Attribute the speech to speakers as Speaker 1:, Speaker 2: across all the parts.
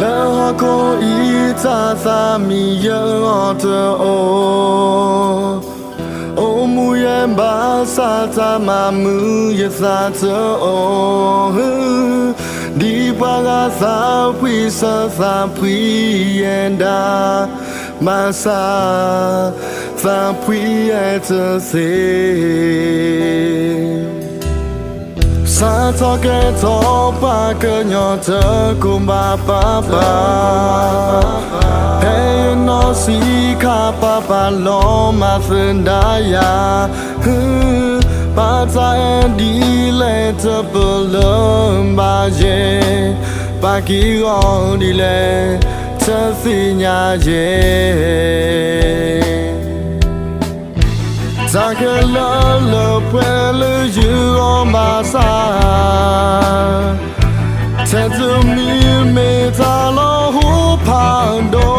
Speaker 1: lỡ họ có ý ta ta mi nhớ thơ ô mùi em ba sa ta mà mưa ya sa thơ đi qua ga sa quy sa quy em đã mà sa quy em thơ sa cho cái thọ ba cơ nhỏ thơ cùng ba hey nó si ka ba lo mà phân đa ya ba ta em đi lên thơ bờ lơm ba ye ba kí gòn đi lên thơ si nhà ye ta cái lỡ quên lỡ giữ mà xa thế giờ mi mê ta lo hú phang đô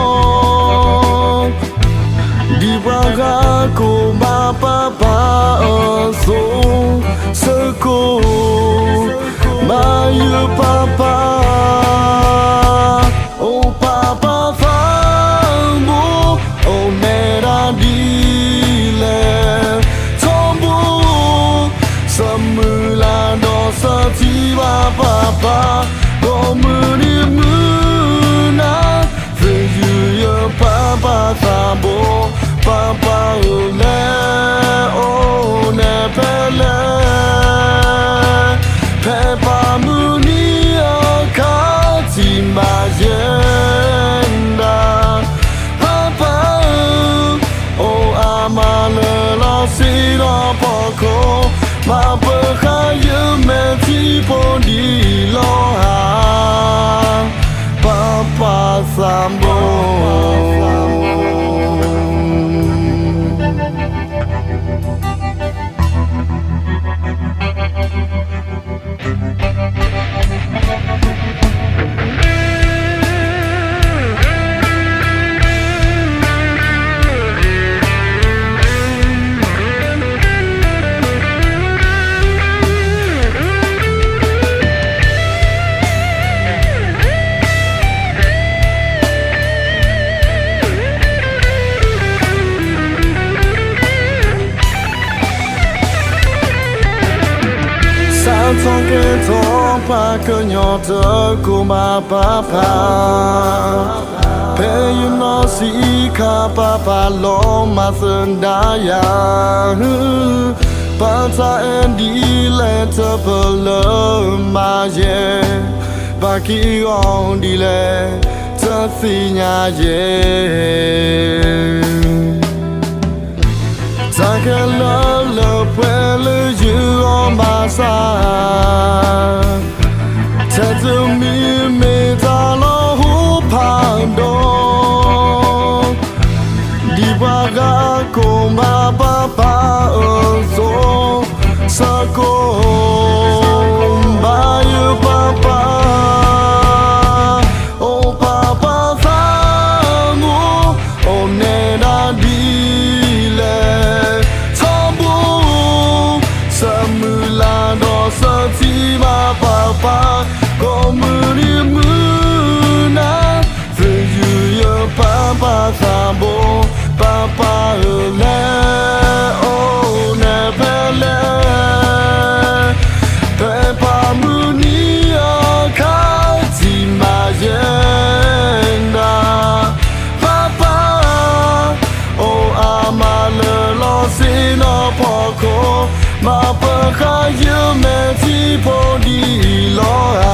Speaker 1: đi qua ga cô ba ở số sơ cô ba yêu ba ô ba phang bố ô mẹ đã đi lên thom bố sớm mưa là đỏ sơ chi ba ô mưa đi mưa na về yêu ba thà bố ba ở lẽ ô nè pe ba mưa ni ở cả tim ba yenda ba ô ama lỡ lo si lo bỏ cô mà bơ khá yêu mẹ chỉ bỏ đi lo ha ba sambo trong cái thọ ba cơ nhỏ thơ của ma ba pe you know si ka ba lo ma sơn đá ya ba ta em đi lên thơ bờ lơ ma ye ba kí gòn đi lên thơ si nhà ye ta cái lỡ quên lỡ giữ mà xa thế giờ mi mê ta lo hú phang đô đi qua ga cùng ba ở số sa cô ba yêu ba ô ba sa ngô ô nè đã đi lên thom bố sớm mưa là đỏ sơ chi ba có mưa đi mưa na về yêu ba sa bố ba ở lẽ ô nè pe ba mưa ni ở cả tim ba yenda ba ô ama lỡ lo si nó bỏ cô mà bơ khá yêu mẹ chỉ bỏ đi lo